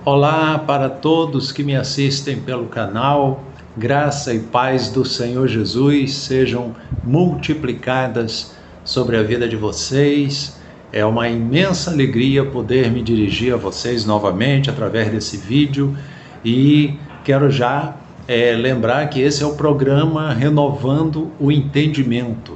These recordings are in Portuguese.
Olá para todos que me assistem pelo canal, graça e paz do Senhor Jesus sejam multiplicadas sobre a vida de vocês. É uma imensa alegria poder me dirigir a vocês novamente através desse vídeo e quero já lembrar que esse é o programa Renovando o Entendimento.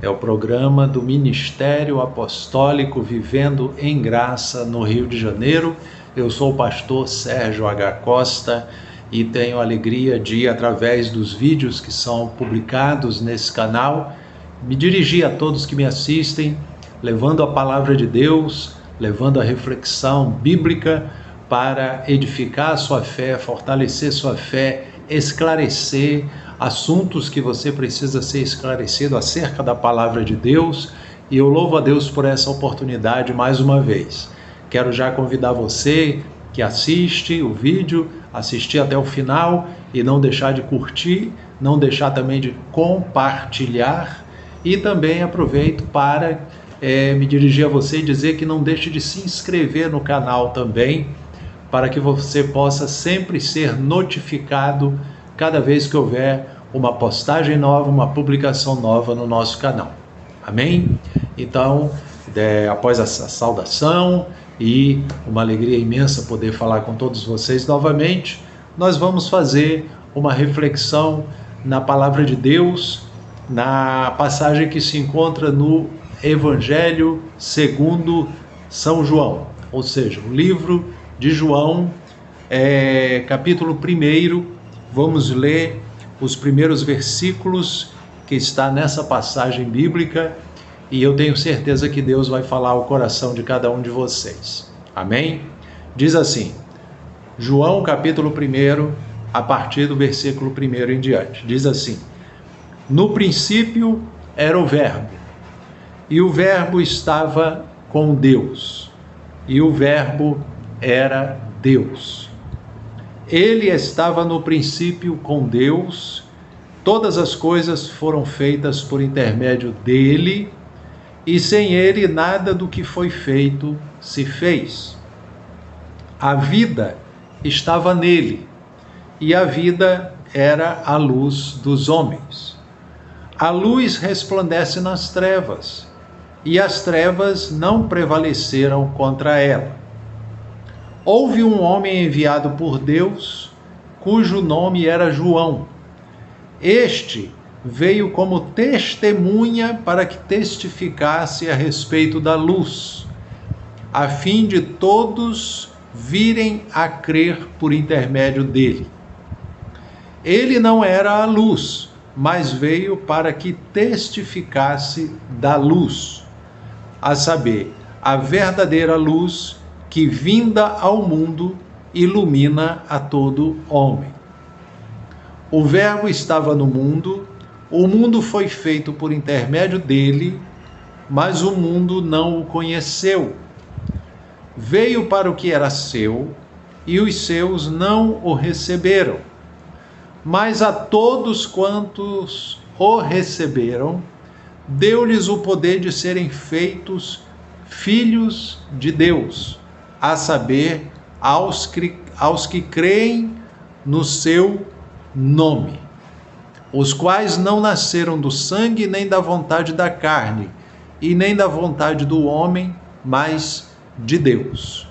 É o programa do Ministério Apostólico Vivendo em Graça no Rio de Janeiro. Eu sou o pastor Sérgio H. Costa e tenho a alegria de, através dos vídeos que são publicados nesse canal, me dirigir a todos que me assistem, levando a palavra de Deus, levando a reflexão bíblica para edificar a sua fé, fortalecer sua fé, esclarecer assuntos que você precisa ser esclarecido acerca da palavra de Deus. E eu louvo a Deus por essa oportunidade mais uma vez. Quero já convidar você que assiste o vídeo, assistir até o final e não deixar de curtir, não deixar também de compartilhar, e também aproveito para me dirigir a você e dizer que não deixe de se inscrever no canal também, para que você possa sempre ser notificado cada vez que houver uma postagem nova, uma publicação nova no nosso canal. Amém? Então, após essa saudação e uma alegria imensa poder falar com todos vocês novamente, nós vamos fazer uma reflexão na palavra de Deus, na passagem que se encontra no Evangelho segundo São João, ou seja, o livro de João, capítulo 1, vamos ler os primeiros versículos que está nessa passagem bíblica, e eu tenho certeza que Deus vai falar ao coração de cada um de vocês. Amém? Diz assim, João capítulo 1, a partir do versículo 1 em diante. Diz assim: No princípio era o Verbo, e o Verbo estava com Deus, e o Verbo era Deus. Ele estava no princípio com Deus, todas as coisas foram feitas por intermédio dele, e sem ele nada do que foi feito se fez. A vida estava nele, e a vida era a luz dos homens. A luz resplandece nas trevas, e as trevas não prevaleceram contra ela. Houve um homem enviado por Deus, cujo nome era João. Este veio como testemunha para que testificasse a respeito da luz, a fim de todos virem a crer por intermédio dele. Ele não era a luz, mas veio para que testificasse da luz, a saber, a verdadeira luz que, vinda ao mundo, ilumina a todo homem. O Verbo estava no mundo, o mundo foi feito por intermédio dele, mas o mundo não o conheceu. Veio para o que era seu, e os seus não o receberam. Mas a todos quantos o receberam, deu-lhes o poder de serem feitos filhos de Deus, a saber, aos que creem no seu nome, os quais não nasceram do sangue, nem da vontade da carne, e nem da vontade do homem, mas de Deus.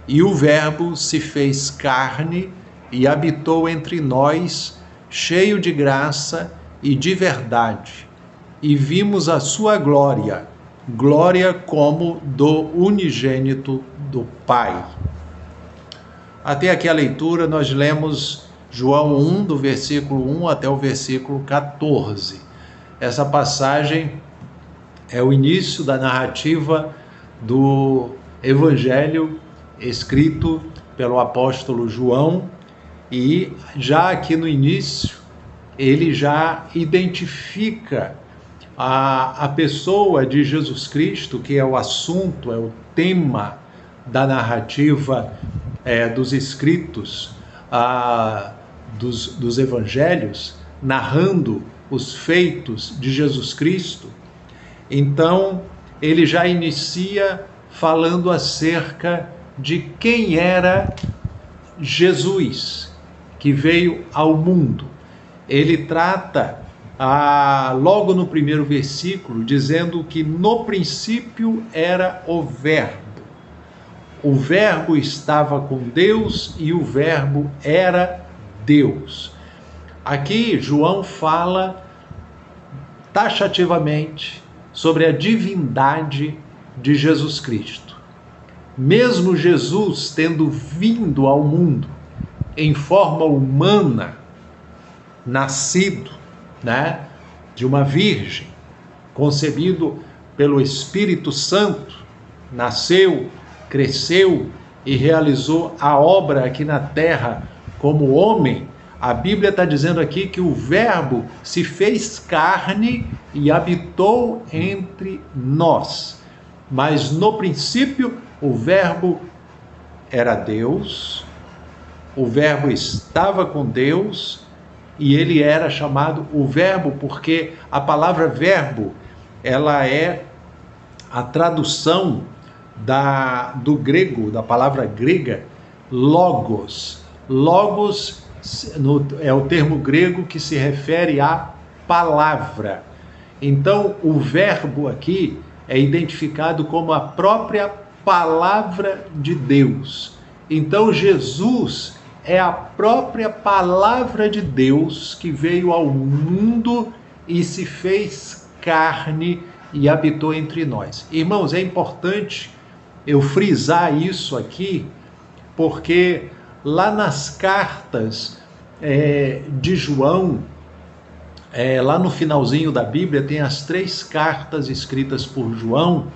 E o Verbo se fez carne e habitou entre nós, cheio de graça e de verdade, e vimos a sua glória, glória como do unigênito do Pai. Até aqui a leitura nós lemos João 1, do versículo 1 até o versículo 14. Essa passagem é o início da narrativa do Evangelho escrito pelo apóstolo João, e já aqui no início ele já identifica a pessoa de Jesus Cristo, que é o assunto, é o tema da narrativa dos escritos, dos evangelhos, narrando os feitos de Jesus Cristo. Então, ele já inicia falando acerca de quem era Jesus, que veio ao mundo. Ele trata, logo no primeiro versículo, dizendo que no princípio era o Verbo. O Verbo estava com Deus e o Verbo era Deus. Aqui João fala taxativamente sobre a divindade de Jesus Cristo. Mesmo Jesus tendo vindo ao mundo em forma humana, nascido, de uma virgem, concebido pelo Espírito Santo, nasceu, cresceu e realizou a obra aqui na terra como homem, a Bíblia está dizendo aqui que o Verbo se fez carne e habitou entre nós. Mas no princípio, o Verbo era Deus, o Verbo estava com Deus e ele era chamado o Verbo, porque a palavra verbo, ela é a tradução do grego, da palavra grega, logos. Logos é o termo grego que se refere à palavra. Então, o verbo aqui é identificado como a própria palavra de Deus. Então, Jesus é a própria palavra de Deus que veio ao mundo e se fez carne e habitou entre nós. Irmãos, é importante eu frisar isso aqui, porque lá nas cartas de João, lá no finalzinho da Bíblia, tem as 3 cartas escritas por João,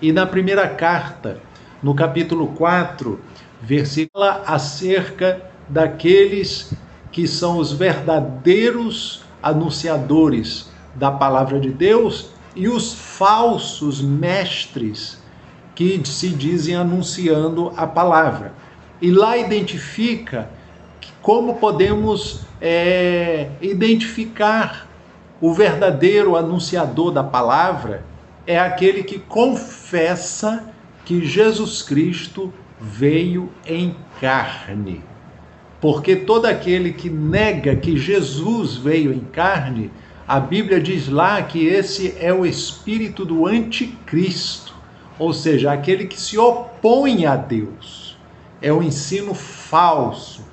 e na primeira carta, no capítulo 4, versículo acerca daqueles que são os verdadeiros anunciadores da palavra de Deus e os falsos mestres que se dizem anunciando a palavra. E lá identifica como podemos identificar o verdadeiro anunciador da palavra. É aquele que confessa que Jesus Cristo veio em carne. Porque todo aquele que nega que Jesus veio em carne, a Bíblia diz lá que esse é o espírito do anticristo, ou seja, aquele que se opõe a Deus. É o ensino falso,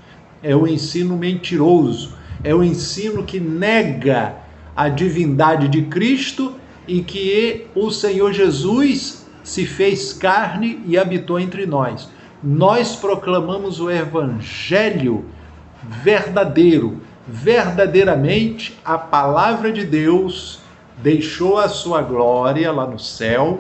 é o ensino mentiroso, é o ensino que nega a divindade de Cristo e que o Senhor Jesus se fez carne e habitou entre nós. Nós proclamamos o evangelho verdadeiro. Verdadeiramente, a palavra de Deus deixou a sua glória lá no céu,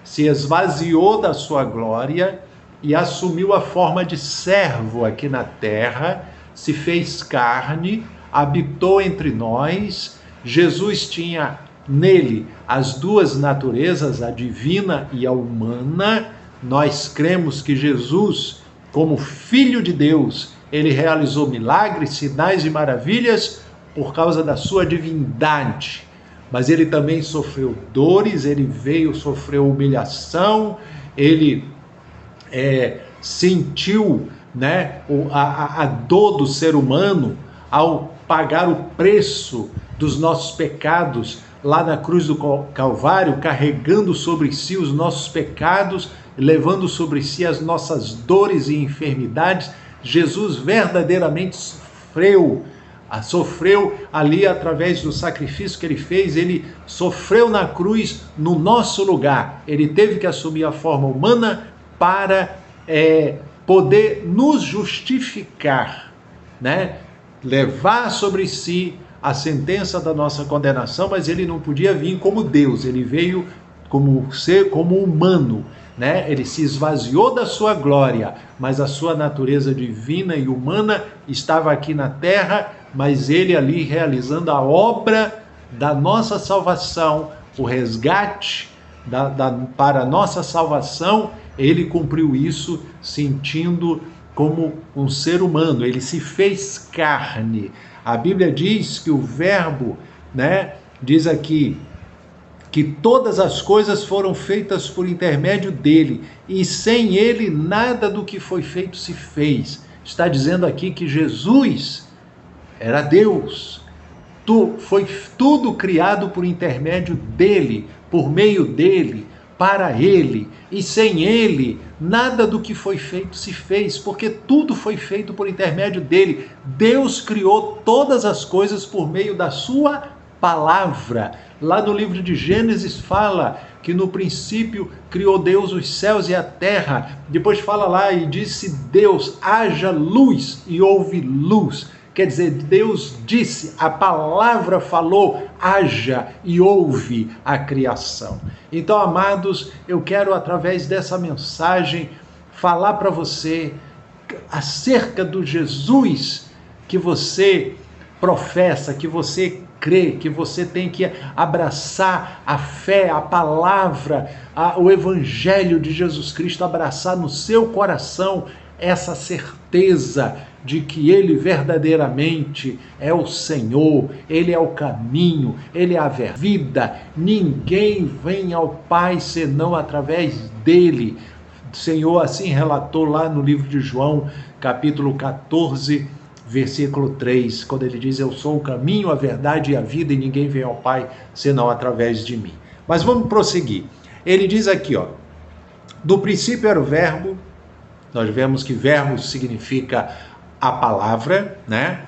se esvaziou da sua glória e assumiu a forma de servo aqui na terra, se fez carne, habitou entre nós. Jesus tinha nele as 2 naturezas, a divina e a humana. Nós cremos que Jesus, como Filho de Deus, ele realizou milagres, sinais e maravilhas por causa da sua divindade. Mas ele também sofreu dores, ele veio, sofreu humilhação, ele sentiu a dor do ser humano ao pagar o preço dos nossos pecados lá na cruz do Calvário, carregando sobre si os nossos pecados, levando sobre si as nossas dores e enfermidades. Jesus verdadeiramente sofreu ali através do sacrifício que ele fez. Ele sofreu na cruz no nosso lugar. Ele teve que assumir a forma humana para poder nos justificar, levar sobre si a sentença da nossa condenação, mas ele não podia vir como Deus, ele veio como ser, como humano, Ele se esvaziou da sua glória, mas a sua natureza divina e humana estava aqui na terra, mas ele ali realizando a obra da nossa salvação, o resgate para a nossa salvação. Ele cumpriu isso sentindo como um ser humano, ele se fez carne. A Bíblia diz que o Verbo, diz aqui, que todas as coisas foram feitas por intermédio dele, e sem ele nada do que foi feito se fez. está dizendo aqui que Jesus era Deus. Foi tudo criado por intermédio dele, por meio dele, para ele. E sem ele, nada do que foi feito se fez, porque tudo foi feito por intermédio dele. Deus criou todas as coisas por meio da sua palavra. Lá no livro de Gênesis fala que no princípio criou Deus os céus e a terra. Depois fala lá e disse Deus, haja luz, e houve luz. Quer dizer, Deus disse, a palavra falou, haja e houve a criação. Então, amados, eu quero através dessa mensagem falar para você acerca do Jesus que você professa, que você crê, que você tem que abraçar a fé, a palavra, o evangelho de Jesus Cristo, abraçar no seu coração essa certeza de que Ele verdadeiramente é o Senhor, Ele é o caminho, Ele é a vida. Ninguém vem ao Pai senão através dEle. O Senhor assim relatou lá no livro de João, capítulo 14, versículo 3, quando Ele diz, eu sou o caminho, a verdade e a vida, e ninguém vem ao Pai senão através de mim. Mas vamos prosseguir. Ele diz aqui, ó, do princípio era o verbo. Nós vemos que verbo significa a palavra, né?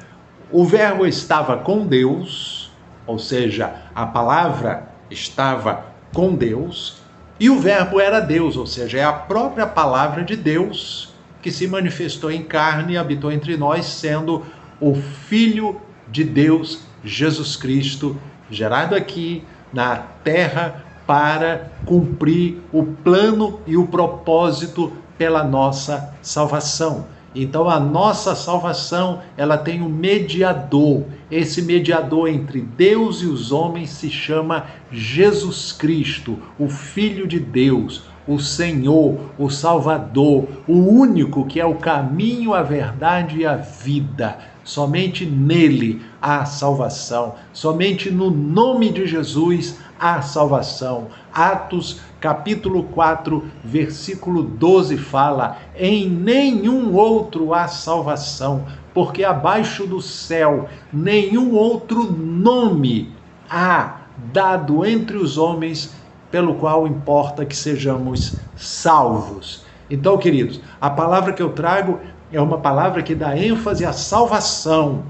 O verbo estava com Deus, ou seja, a palavra estava com Deus, e o verbo era Deus, ou seja, é a própria palavra de Deus que se manifestou em carne e habitou entre nós, sendo o Filho de Deus, Jesus Cristo, gerado aqui na terra para cumprir o plano e o propósito pela nossa salvação. Então a nossa salvação, ela tem um mediador. Esse mediador entre Deus e os homens se chama Jesus Cristo, o Filho de Deus, o Senhor, o Salvador, o único que é o caminho, a verdade e a vida. Somente nele há salvação, somente no nome de Jesus há salvação. Atos capítulo 4, versículo 12 fala, em nenhum outro há salvação, porque abaixo do céu nenhum outro nome há dado entre os homens pelo qual importa que sejamos salvos. Então, queridos, a palavra que eu trago é uma palavra que dá ênfase à salvação.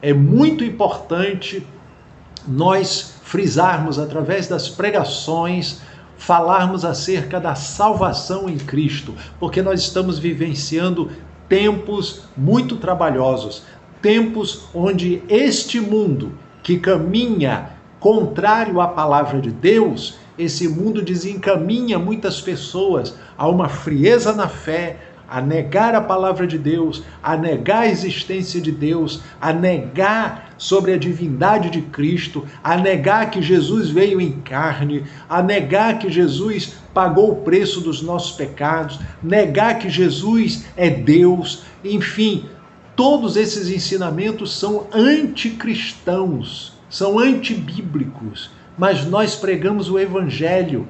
É muito importante nós frisarmos através das pregações, falarmos acerca da salvação em Cristo, porque nós estamos vivenciando tempos muito trabalhosos, tempos onde este mundo que caminha contrário à palavra de Deus, esse mundo desencaminha muitas pessoas a uma frieza na fé, a negar a palavra de Deus, a negar a existência de Deus, a negar sobre a divindade de Cristo, a negar que Jesus veio em carne, a negar que Jesus pagou o preço dos nossos pecados, negar que Jesus é Deus, enfim, todos esses ensinamentos são anticristãos, são antibíblicos, mas nós pregamos o evangelho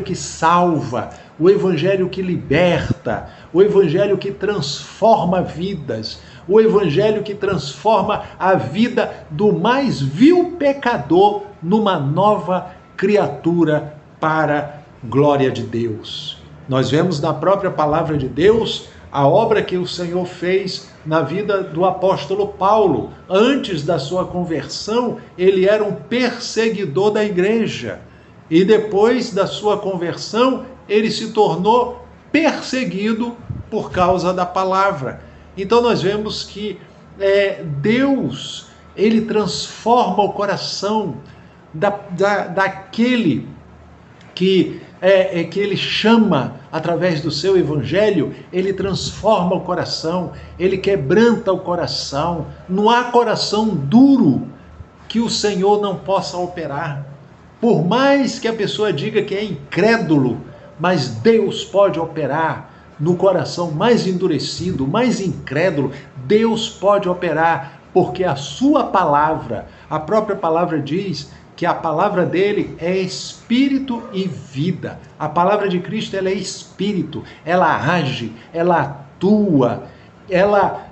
que salva, o evangelho que liberta, o evangelho que transforma vidas, o evangelho que transforma a vida do mais vil pecador numa nova criatura para glória de Deus. Nós vemos na própria palavra de Deus a obra que o Senhor fez na vida do apóstolo Paulo. Antes da sua conversão, ele era um perseguidor da igreja. E depois da sua conversão, ele se tornou perseguido por causa da palavra. Então nós vemos que Deus, ele transforma o coração daquele que ele chama através do seu evangelho, ele transforma o coração, ele quebranta o coração. Não há coração duro que o Senhor não possa operar. Por mais que a pessoa diga que é incrédulo, mas Deus pode operar no coração mais endurecido, mais incrédulo. Deus pode operar, porque a sua palavra, a própria palavra diz que a palavra dele é espírito e vida. A palavra de Cristo, ela é espírito, ela age, ela atua. ela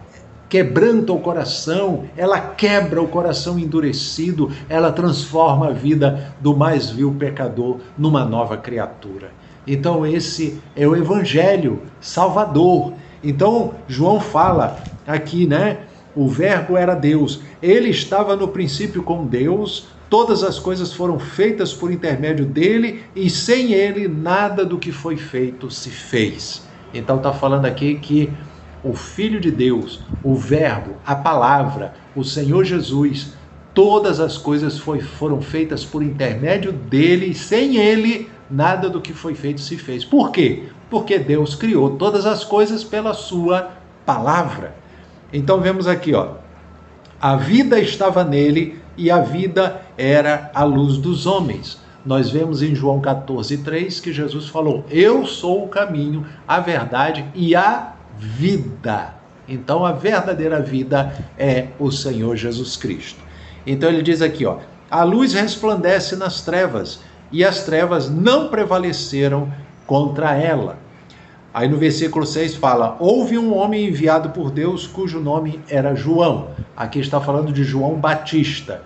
quebranta o coração, ela quebra o coração endurecido, ela transforma a vida do mais vil pecador numa nova criatura. Então esse é o Evangelho Salvador. Então João fala aqui, né? O verbo era Deus, ele estava no princípio com Deus, todas as coisas foram feitas por intermédio dele e sem ele nada do que foi feito se fez. Então está falando aqui que o Filho de Deus, o Verbo, a Palavra, o Senhor Jesus, todas as coisas foram feitas por intermédio dele e sem ele nada do que foi feito se fez. Por quê? Porque Deus criou todas as coisas pela sua palavra. Então vemos aqui, a vida estava nele e a vida era a luz dos homens. Nós vemos em João 14:3 que Jesus falou: eu sou o caminho, a verdade e a vida. Então a verdadeira vida é o Senhor Jesus Cristo. Então ele diz aqui, a luz resplandece nas trevas e as trevas não prevaleceram contra ela. Aí no versículo 6 fala: houve um homem enviado por Deus cujo nome era João. Aqui está falando de João Batista.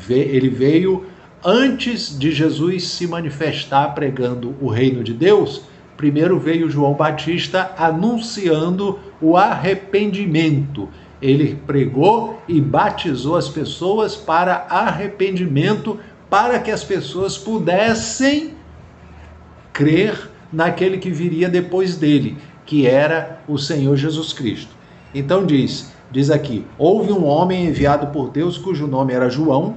Ele veio antes de Jesus se manifestar pregando o reino de Deus. Primeiro veio João Batista anunciando o arrependimento. Ele pregou e batizou as pessoas para arrependimento, para que as pessoas pudessem crer naquele que viria depois dele, que era o Senhor Jesus Cristo. Então diz aqui: houve um homem enviado por Deus cujo nome era João.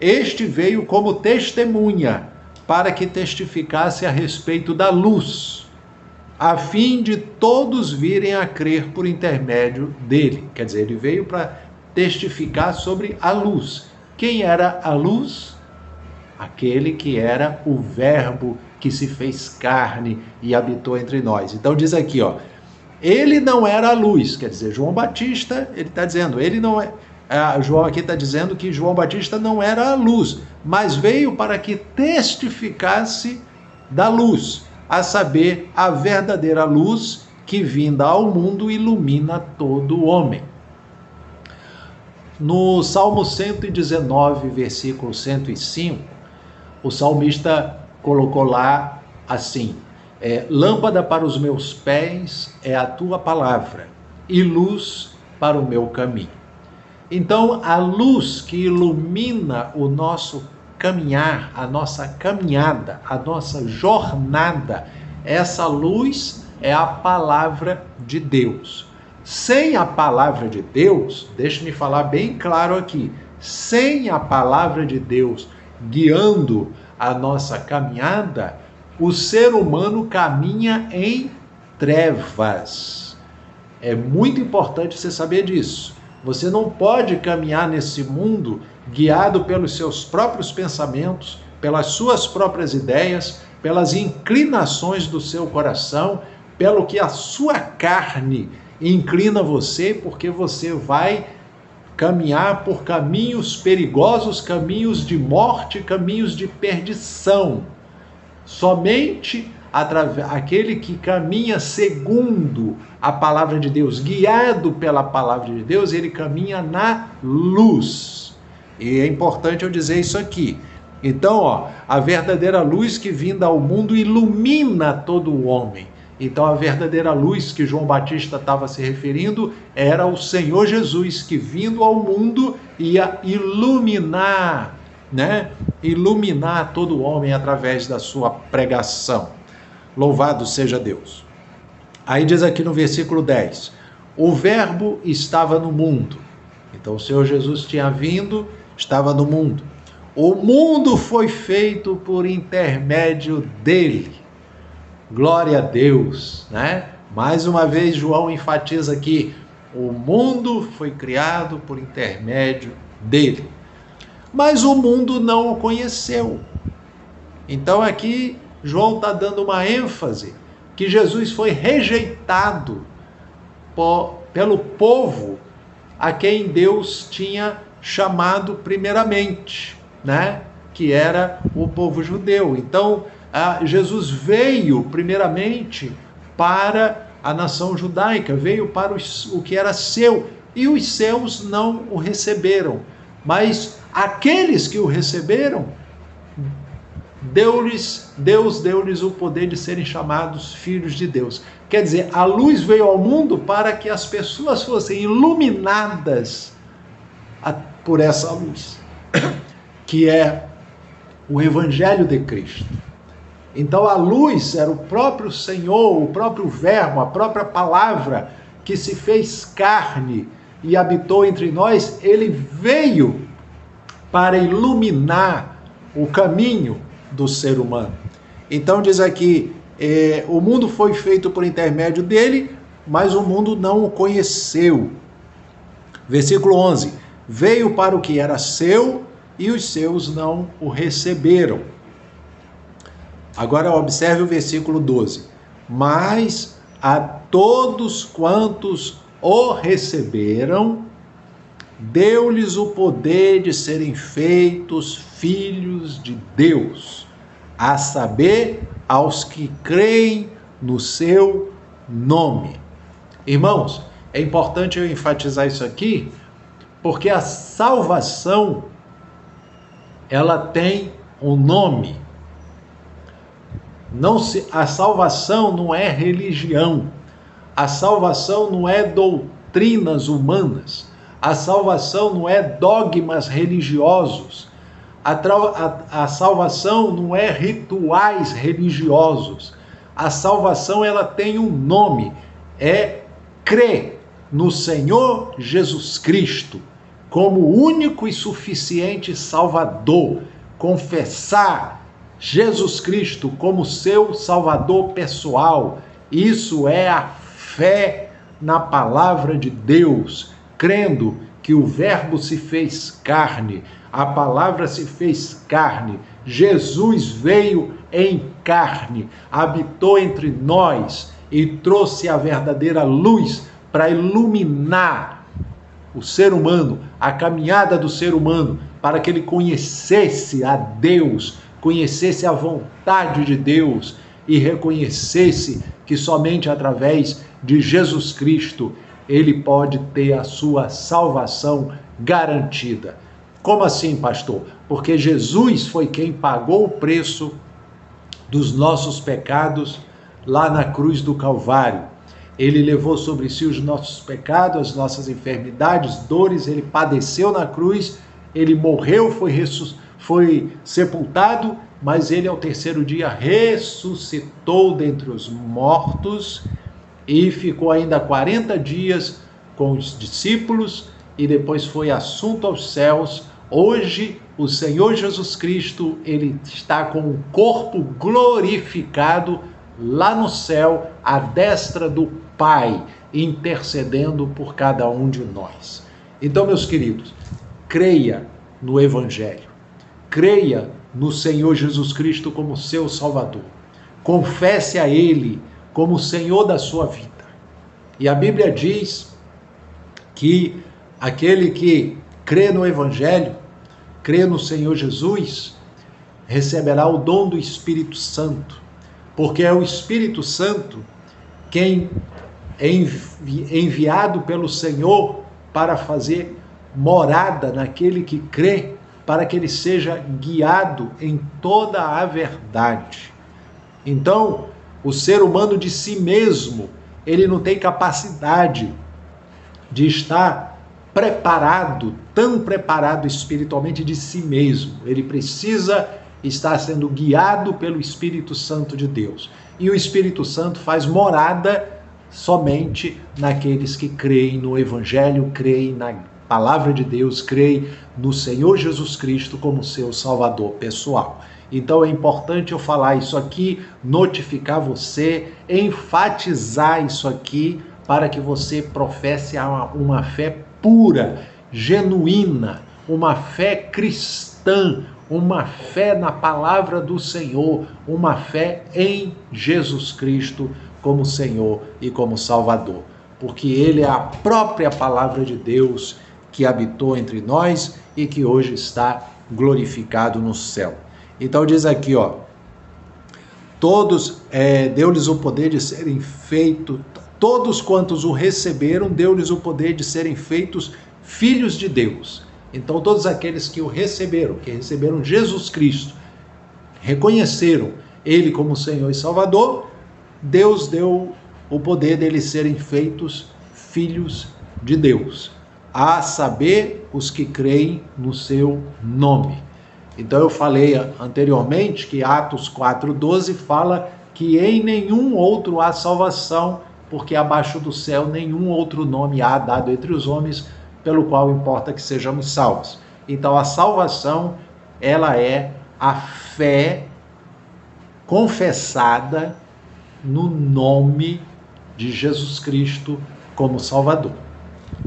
Este veio como testemunha, para que testificasse a respeito da luz, a fim de todos virem a crer por intermédio dele. Quer dizer, ele veio para testificar sobre a luz. Quem era a luz? Aquele que era o Verbo que se fez carne e habitou entre nós. Então diz aqui, ele não era a luz, quer dizer, João Batista, ele está dizendo, ele não é... João aqui está dizendo que João Batista não era a luz, mas veio para que testificasse da luz, a saber, a verdadeira luz que vinda ao mundo ilumina todo homem. No Salmo 119, versículo 105, o salmista colocou lá assim: lâmpada para os meus pés é a tua palavra e luz para o meu caminho. Então, a luz que ilumina o nosso caminhar, a nossa caminhada, a nossa jornada, essa luz é a palavra de Deus. Sem a palavra de Deus, deixe-me falar bem claro aqui, sem a palavra de Deus guiando a nossa caminhada, o ser humano caminha em trevas. É muito importante você saber disso. Você não pode caminhar nesse mundo guiado pelos seus próprios pensamentos, pelas suas próprias ideias, pelas inclinações do seu coração, pelo que a sua carne inclina você, porque você vai caminhar por caminhos perigosos, caminhos de morte, caminhos de perdição. Somente aquele que caminha segundo a palavra de Deus, guiado pela palavra de Deus, ele caminha na luz. E é importante eu dizer isso aqui. Então, a verdadeira luz que vinda ao mundo ilumina todo o homem. Então, a verdadeira luz que João Batista estava se referindo era o Senhor Jesus, que vindo ao mundo ia iluminar, iluminar todo o homem através da sua pregação. Louvado seja Deus. Aí diz aqui no versículo 10, o Verbo estava no mundo. Então o Senhor Jesus tinha vindo, estava no mundo. O mundo foi feito por intermédio dele. Glória a Deus, Mais uma vez João enfatiza aqui, o mundo foi criado por intermédio dele. Mas o mundo não o conheceu. Então aqui João está dando uma ênfase que Jesus foi rejeitado pelo povo a quem Deus tinha chamado primeiramente, que era o povo judeu. Então, Jesus veio primeiramente para a nação judaica, veio para o que era seu, e os seus não o receberam. Mas aqueles que o receberam, Deus deu-lhes o poder de serem chamados filhos de Deus. Quer dizer, a luz veio ao mundo para que as pessoas fossem iluminadas por essa luz, que é o Evangelho de Cristo. Então a luz era o próprio Senhor, o próprio Verbo, a própria palavra que se fez carne e habitou entre nós. Ele veio para iluminar o caminho do ser humano. Então diz aqui, o mundo foi feito por intermédio dele, mas o mundo não o conheceu. Versículo 11, veio para o que era seu e os seus não o receberam. Agora observe o versículo 12, mas a todos quantos o receberam, deu-lhes o poder de serem feitos filhos de Deus, a saber, aos que creem no seu nome. Irmãos, é importante eu enfatizar isso aqui, porque a salvação, ela tem um nome. A salvação não é religião, a salvação não é doutrinas humanas, a salvação não é dogmas religiosos, a salvação não é rituais religiosos. A salvação, ela tem um nome, é crer no Senhor Jesus Cristo como único e suficiente Salvador, confessar Jesus Cristo como seu Salvador pessoal. Isso é a fé na palavra de Deus, crendo que o Verbo se fez carne, a palavra se fez carne, Jesus veio em carne, habitou entre nós e trouxe a verdadeira luz para iluminar o ser humano, a caminhada do ser humano, para que ele conhecesse a Deus, conhecesse a vontade de Deus e reconhecesse que somente através de Jesus Cristo ele pode ter a sua salvação garantida. Como assim, pastor? Porque Jesus foi quem pagou o preço dos nossos pecados lá na cruz do Calvário. Ele levou sobre si os nossos pecados, as nossas enfermidades, dores, ele padeceu na cruz, ele morreu, foi sepultado, mas ele ao terceiro dia ressuscitou dentre os mortos e ficou ainda 40 dias com os discípulos e depois foi assunto aos céus. Hoje, o Senhor Jesus Cristo, ele está com o corpo glorificado lá no céu, à destra do Pai, intercedendo por cada um de nós. Então, meus queridos, creia no Evangelho, creia no Senhor Jesus Cristo como seu Salvador, confesse a Ele como Senhor da sua vida. E a Bíblia diz que aquele que crê no Evangelho, crê no Senhor Jesus, receberá o dom do Espírito Santo, porque é o Espírito Santo quem é enviado pelo Senhor para fazer morada naquele que crê, para que ele seja guiado em toda a verdade. Então, o ser humano de si mesmo, ele não tem capacidade de estar preparado, tão preparado espiritualmente de si mesmo. Ele precisa estar sendo guiado pelo Espírito Santo de Deus. E o Espírito Santo faz morada somente naqueles que creem no Evangelho, creem na palavra de Deus, creem no Senhor Jesus Cristo como seu Salvador pessoal. Então é importante eu falar isso aqui, notificar você, enfatizar isso aqui, para que você professe uma fé pura, genuína, uma fé cristã, uma fé na palavra do Senhor, uma fé em Jesus Cristo como Senhor e como Salvador, porque Ele é a própria palavra de Deus que habitou entre nós e que hoje está glorificado no céu. Então diz aqui, deu-lhes o poder de serem feitos todos quantos o receberam, deu-lhes o poder de serem feitos filhos de Deus. Então todos aqueles que o receberam, que receberam Jesus Cristo, reconheceram Ele como Senhor e Salvador, Deus deu o poder deles serem feitos filhos de Deus, a saber, os que creem no seu nome. Então eu falei anteriormente que Atos 4,12 fala que em nenhum outro há salvação, porque abaixo do céu nenhum outro nome há dado entre os homens, pelo qual importa que sejamos salvos. Então a salvação, ela é a fé confessada no nome de Jesus Cristo como Salvador.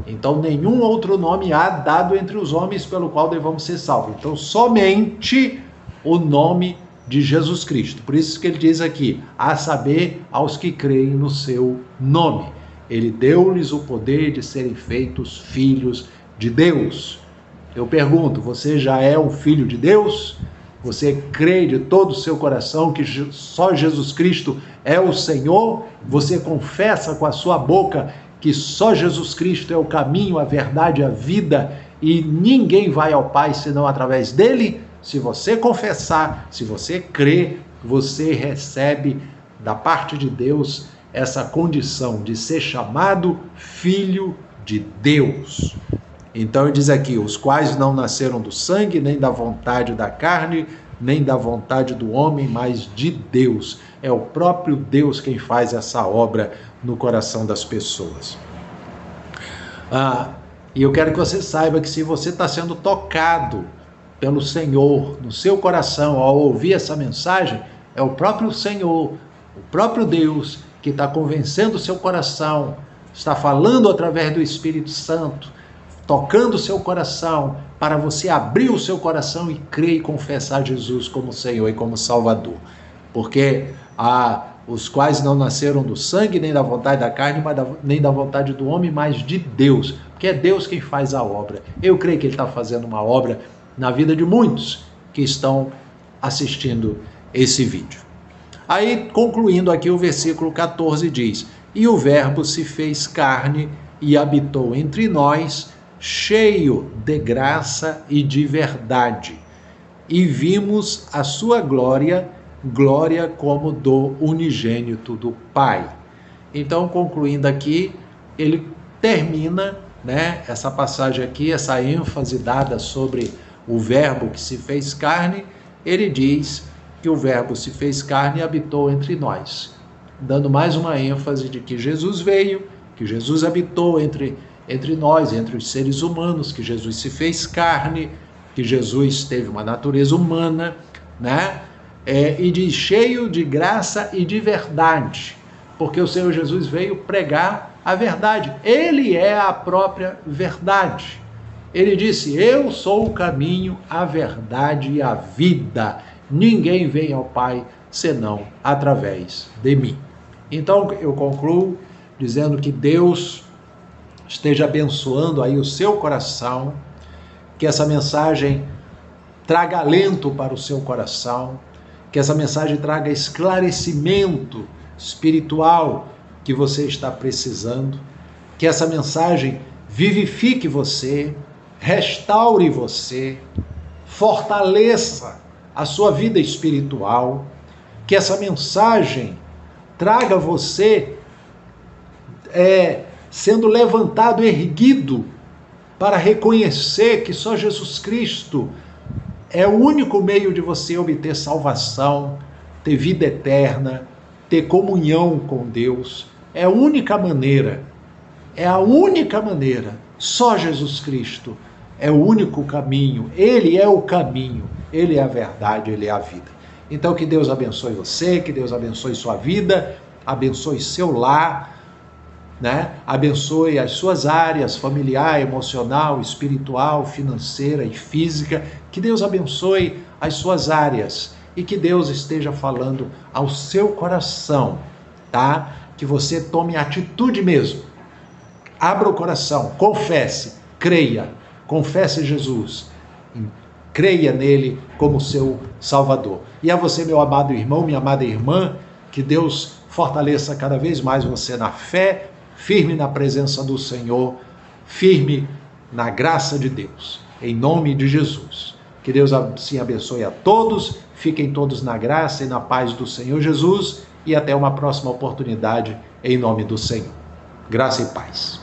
Então nenhum outro nome há dado entre os homens pelo qual devamos ser salvos. Então somente o nome de Jesus Cristo. Por isso que ele diz aqui, a saber, aos que creem no seu nome. Ele deu-lhes o poder de serem feitos filhos de Deus. Eu pergunto, você já é um filho de Deus? Você crê de todo o seu coração que só Jesus Cristo é o Senhor? Você confessa com a sua boca que só Jesus Cristo é o caminho, a verdade, a vida, e ninguém vai ao Pai senão através dele? Se você confessar, se você crer, você recebe da parte de Deus essa condição de ser chamado filho de Deus. Então ele diz aqui, os quais não nasceram do sangue, nem da vontade da carne, nem da vontade do homem, mas de Deus. É o próprio Deus quem faz essa obra no coração das pessoas. E eu quero que você saiba que se você está sendo tocado pelo Senhor no seu coração ao ouvir essa mensagem, é o próprio Senhor, o próprio Deus que está convencendo o seu coração, está falando através do Espírito Santo, tocando o seu coração, para você abrir o seu coração e crer e confessar Jesus como Senhor e como Salvador. Porque os quais não nasceram do sangue, nem da vontade da carne, nem da vontade do homem, mas de Deus. Porque é Deus quem faz a obra. Eu creio que Ele está fazendo uma obra na vida de muitos que estão assistindo esse vídeo. Aí, concluindo aqui, o versículo 14 diz, e o Verbo se fez carne e habitou entre nós, cheio de graça e de verdade, e vimos a sua glória, glória como do unigênito do Pai. Então, concluindo aqui, ele termina, essa passagem aqui, essa ênfase dada sobre o Verbo que se fez carne, ele diz que o Verbo se fez carne e habitou entre nós, dando mais uma ênfase de que Jesus veio, que Jesus habitou entre nós, entre os seres humanos, que Jesus se fez carne, que Jesus teve uma natureza humana, e de cheio de graça e de verdade, porque o Senhor Jesus veio pregar a verdade. Ele é a própria verdade. Ele disse, eu sou o caminho, a verdade e a vida. Ninguém vem ao Pai senão através de mim. Então eu concluo dizendo que Deus esteja abençoando aí o seu coração, que essa mensagem traga alento para o seu coração, que essa mensagem traga esclarecimento espiritual que você está precisando, que essa mensagem vivifique você, restaure você, fortaleça a sua vida espiritual, que essa mensagem traga você sendo levantado, erguido, para reconhecer que só Jesus Cristo é o único meio de você obter salvação, ter vida eterna, ter comunhão com Deus. É a única maneira, só Jesus Cristo é o único caminho, Ele é o caminho, Ele é a verdade, Ele é a vida. Então que Deus abençoe você, que Deus abençoe sua vida, abençoe seu lar, abençoe as suas áreas familiar, emocional, espiritual, financeira e física, que Deus abençoe as suas áreas e que Deus esteja falando ao seu coração, que você tome atitude mesmo, abra o coração, confesse, creia, confesse Jesus, creia nele como seu Salvador. E a você, meu amado irmão, minha amada irmã, Que Deus fortaleça cada vez mais você na fé, firme na presença do Senhor, firme na graça de Deus, em nome de Jesus. Que Deus assim abençoe a todos, fiquem todos na graça e na paz do Senhor Jesus e até uma próxima oportunidade, em nome do Senhor. Graça e paz.